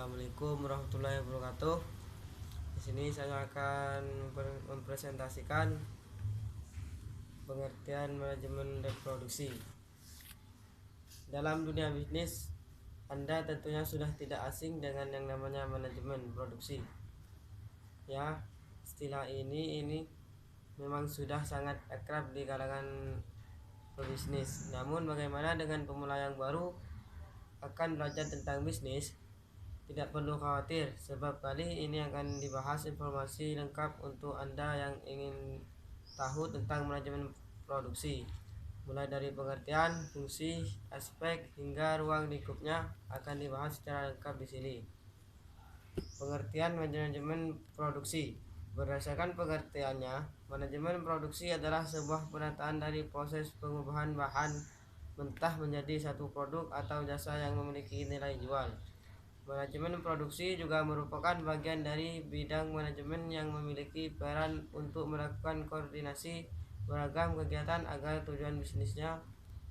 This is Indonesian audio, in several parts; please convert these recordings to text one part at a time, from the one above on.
Assalamualaikum warahmatullahi wabarakatuh. Di sini saya akan mempresentasikan pengertian manajemen dan produksi. Dalam dunia bisnis, Anda tentunya sudah tidak asing dengan yang namanya manajemen produksi. Ya, istilah ini memang sudah sangat akrab di kalangan pebisnis. Namun bagaimana dengan pemula yang baru akan belajar tentang bisnis? Tidak perlu khawatir, sebab kali ini akan dibahas informasi lengkap untuk Anda yang ingin tahu tentang manajemen produksi. Mulai dari pengertian, fungsi, aspek, hingga ruang lingkupnya akan dibahas secara lengkap di sini. Pengertian manajemen produksi. Berdasarkan pengertiannya, manajemen produksi adalah sebuah penataan dari proses pengubahan bahan mentah menjadi satu produk atau jasa yang memiliki nilai jual. Manajemen produksi juga merupakan bagian dari bidang manajemen yang memiliki peran untuk melakukan koordinasi beragam kegiatan agar tujuan bisnisnya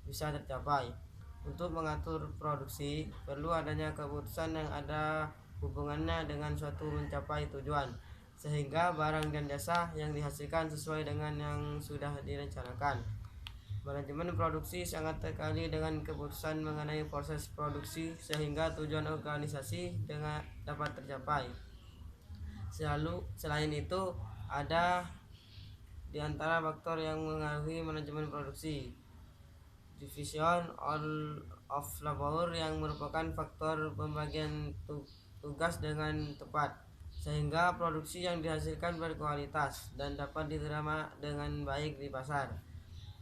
bisa tercapai. Untuk mengatur produksi, perlu adanya keputusan yang ada hubungannya dengan suatu mencapai tujuan, sehingga barang dan jasa yang dihasilkan sesuai dengan yang sudah direncanakan. Manajemen produksi sangat terkait dengan keputusan mengenai proses produksi sehingga tujuan organisasi dapat tercapai. Selain itu, ada di antara faktor yang mengaruhi manajemen produksi. Division of labor yang merupakan faktor pembagian tugas dengan tepat, sehingga produksi yang dihasilkan berkualitas dan dapat diterima dengan baik di pasar.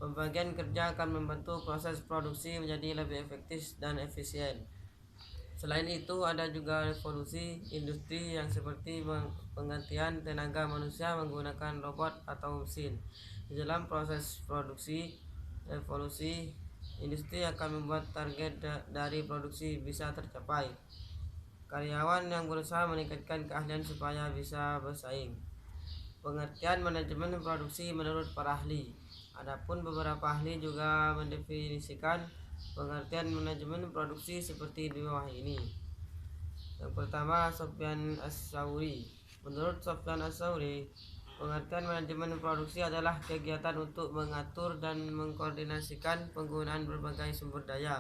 Pembagian kerja akan membantu proses produksi menjadi lebih efektif dan efisien. Selain itu, ada juga revolusi industri yang seperti penggantian tenaga manusia menggunakan robot atau mesin. Di dalam proses produksi, revolusi industri akan membuat target dari produksi bisa tercapai. Karyawan yang berusaha meningkatkan keahlian supaya bisa bersaing. Pengertian manajemen produksi menurut para ahli. Adapun beberapa ahli juga mendefinisikan pengertian manajemen produksi seperti di bawah ini. Yang pertama, Sofyan As-Sauri. Menurut Sofyan As-Sauri, pengertian manajemen produksi adalah kegiatan untuk mengatur dan mengkoordinasikan penggunaan berbagai sumber daya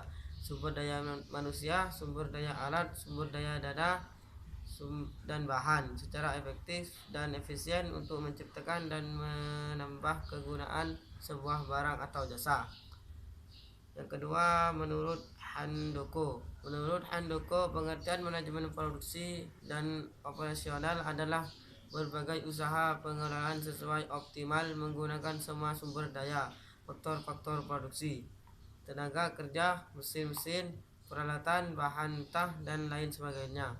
manusia, sumber daya alat, sumber daya dana, dan bahan secara efektif dan efisien untuk menciptakan dan menambah kegunaan sebuah barang atau jasa. Yang kedua, menurut Handoko, pengertian manajemen produksi dan operasional adalah berbagai usaha pengelolaan sesuai optimal menggunakan semua sumber daya, faktor-faktor produksi, tenaga kerja, mesin-mesin, peralatan, bahan mentah, dan lain sebagainya.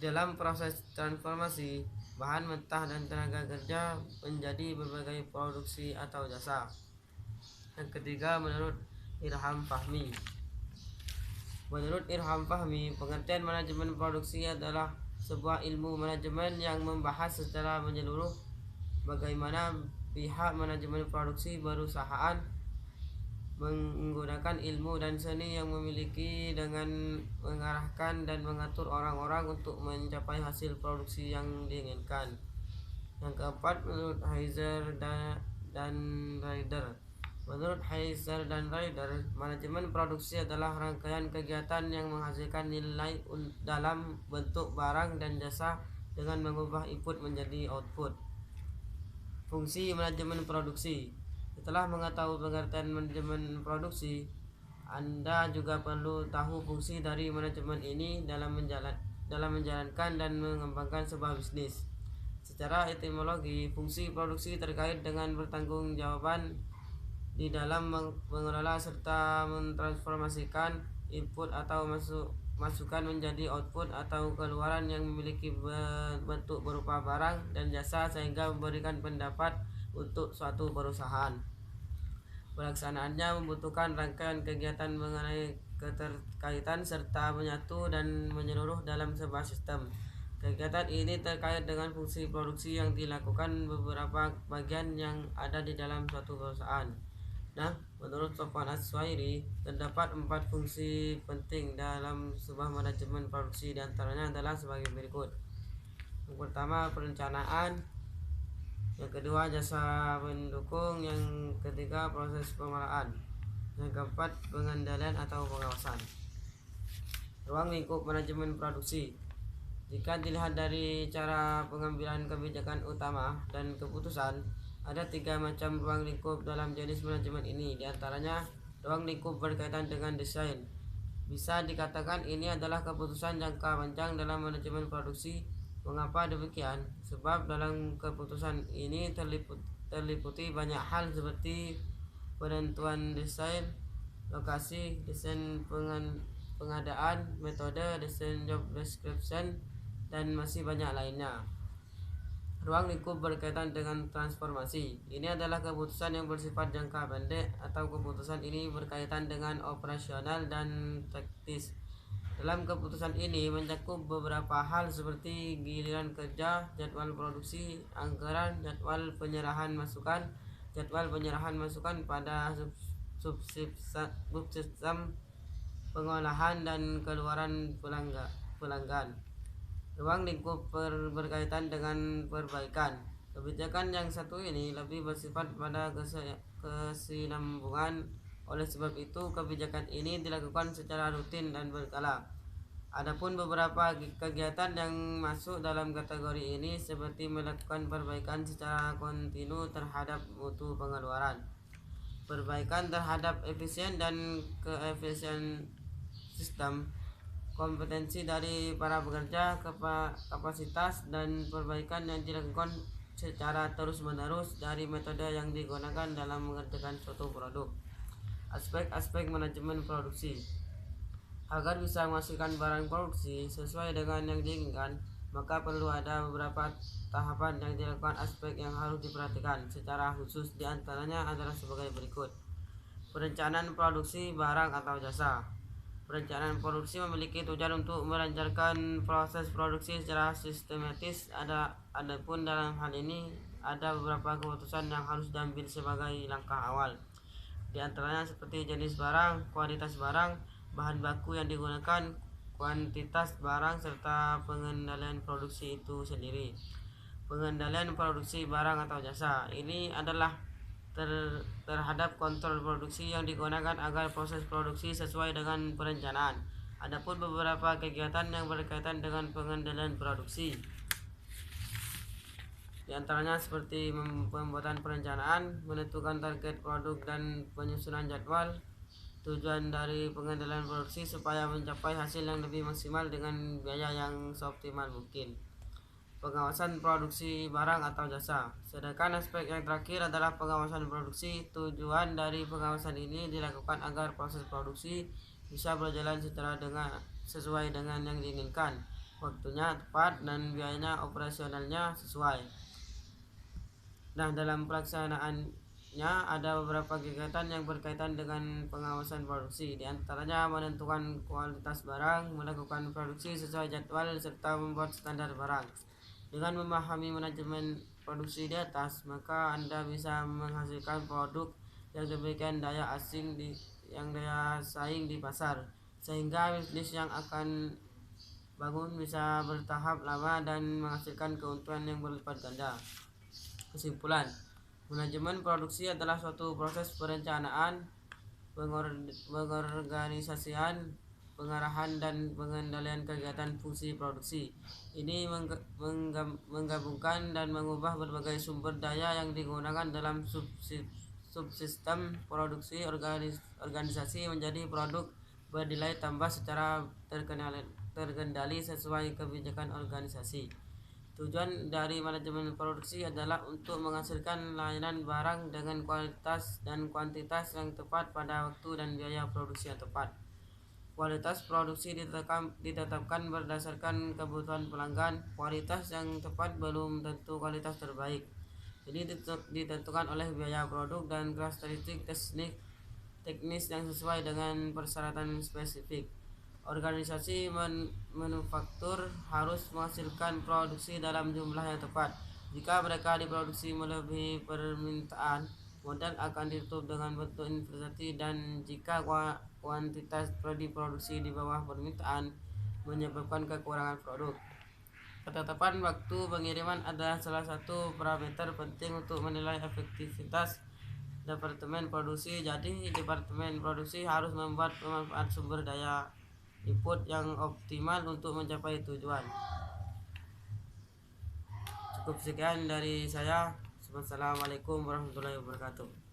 Dalam proses transformasi bahan mentah dan tenaga kerja menjadi berbagai produksi atau jasa. Yang ketiga, menurut Irham Fahmi, pengertian manajemen produksi adalah sebuah ilmu manajemen yang membahas secara menyeluruh bagaimana pihak manajemen produksi perusahaan menggunakan ilmu dan seni yang memiliki dengan mengarahkan dan mengatur orang-orang untuk mencapai hasil produksi yang diinginkan. Yang keempat, menurut Heiser dan Ryder, manajemen produksi adalah rangkaian kegiatan yang menghasilkan nilai dalam bentuk barang dan jasa dengan mengubah input menjadi output. Fungsi manajemen produksi. Setelah mengetahui pengertian manajemen produksi, Anda juga perlu tahu fungsi dari manajemen ini dalam menjalankan dan mengembangkan sebuah bisnis. Secara etimologi, fungsi produksi terkait dengan pertanggungjawaban di dalam mengelola serta mentransformasikan input atau masukan menjadi output atau keluaran yang memiliki bentuk berupa barang dan jasa sehingga memberikan pendapat untuk suatu perusahaan. Pelaksanaannya membutuhkan rangkaian kegiatan mengenai keterkaitan serta menyatu dan menyeluruh dalam sebuah sistem. Kegiatan ini terkait dengan fungsi produksi yang dilakukan beberapa bagian yang ada di dalam suatu perusahaan. Nah, menurut Sofwan Aswairi, terdapat 4 fungsi penting dalam sebuah manajemen produksi, diantaranya adalah sebagai berikut. Yang pertama, perencanaan. Yang kedua, jasa pendukung. Yang ketiga, proses pengolahan. Yang keempat, pengendalian atau pengawasan. Ruang lingkup manajemen produksi. Jika dilihat dari cara pengambilan kebijakan utama dan keputusan, ada 3 macam ruang lingkup dalam jenis manajemen ini. Di antaranya, ruang lingkup berkaitan dengan desain. Bisa dikatakan ini adalah keputusan jangka panjang dalam manajemen produksi. Mengapa demikian? Sebab dalam keputusan ini terliputi banyak hal seperti penentuan desain, lokasi, desain pengadaan, metode, desain job description, dan masih banyak lainnya. Ruang lingkup berkaitan dengan transformasi. Ini adalah keputusan yang bersifat jangka pendek atau keputusan ini berkaitan dengan operasional dan taktis. Dalam keputusan ini mencakup beberapa hal seperti giliran kerja, jadwal produksi, anggaran, jadwal penyerahan masukan pada subsistem pengolahan dan keluaran pelanggan. Ruang lingkup berkaitan dengan perbaikan. Kebijakan yang satu ini lebih bersifat pada kesinambungan. Oleh sebab itu, kebijakan ini dilakukan secara rutin dan berkala. Adapun beberapa kegiatan yang masuk dalam kategori ini seperti melakukan perbaikan secara kontinu terhadap mutu pengeluaran, perbaikan terhadap efisien dan keefisien sistem, kompetensi dari para pekerja, kapasitas, dan perbaikan yang dilakukan secara terus-menerus dari metode yang digunakan dalam mengerjakan suatu produk. Aspek-aspek manajemen produksi. Agar bisa menghasilkan barang produksi sesuai dengan yang diinginkan, maka perlu ada beberapa tahapan yang dilakukan. Aspek yang harus diperhatikan secara khusus diantaranya adalah sebagai berikut. Perencanaan produksi barang atau jasa. Perencanaan produksi memiliki tujuan untuk melancarkan proses produksi secara sistematis. Adapun dalam hal ini ada beberapa keputusan yang harus diambil sebagai langkah awal. Di antaranya seperti jenis barang, kualitas barang, bahan baku yang digunakan, kuantitas barang, serta pengendalian produksi itu sendiri. Pengendalian produksi barang atau jasa ini adalah terhadap kontrol produksi yang digunakan agar proses produksi sesuai dengan perencanaan. Adapun beberapa kegiatan yang berkaitan dengan pengendalian produksi, di antaranya seperti pembuatan perencanaan, menentukan target produk, dan penyusunan jadwal. Tujuan dari pengendalian produksi supaya mencapai hasil yang lebih maksimal dengan biaya yang seoptimal mungkin. Pengawasan produksi barang atau jasa. Sedangkan aspek yang terakhir adalah pengawasan produksi. Tujuan dari pengawasan ini dilakukan agar proses produksi bisa berjalan sesuai dengan yang diinginkan, waktunya tepat, dan biayanya operasionalnya sesuai. Nah, dalam pelaksanaannya ada beberapa kegiatan yang berkaitan dengan pengawasan produksi. Di antaranya menentukan kualitas barang, melakukan produksi sesuai jadwal, serta membuat standar barang. Dengan memahami manajemen produksi di atas, maka Anda bisa menghasilkan produk yang demikian daya saing di pasar, sehingga bisnis yang akan bangun bisa bertahap lama dan menghasilkan keuntungan yang berlipat ganda. Kesimpulan, manajemen produksi adalah suatu proses perencanaan, pengorganisasian, pengarahan, dan pengendalian kegiatan fungsi produksi. Ini menggabungkan dan mengubah berbagai sumber daya yang digunakan dalam subsistem produksi organisasi menjadi produk bernilai tambah secara terkendali sesuai kebijakan organisasi. Tujuan dari manajemen produksi adalah untuk menghasilkan layanan barang dengan kualitas dan kuantitas yang tepat pada waktu dan biaya produksi yang tepat. Kualitas produksi ditetapkan berdasarkan kebutuhan pelanggan. Kualitas yang tepat belum tentu kualitas terbaik. Ini ditentukan oleh biaya produk dan karakteristik teknis yang sesuai dengan persyaratan spesifik. Organisasi manufaktur harus menghasilkan produksi dalam jumlah yang tepat. Jika mereka diproduksi melebihi permintaan, modal akan ditutup dengan bentuk investasi, dan jika kuantitas diproduksi di bawah permintaan menyebabkan kekurangan produk. Ketetapan waktu pengiriman adalah salah satu parameter penting untuk menilai efektivitas departemen produksi. Jadi departemen produksi harus membuat pemanfaat sumber daya input yang optimal untuk mencapai tujuan. Cukup sekian dari saya. Wassalamualaikum warahmatullahi wabarakatuh.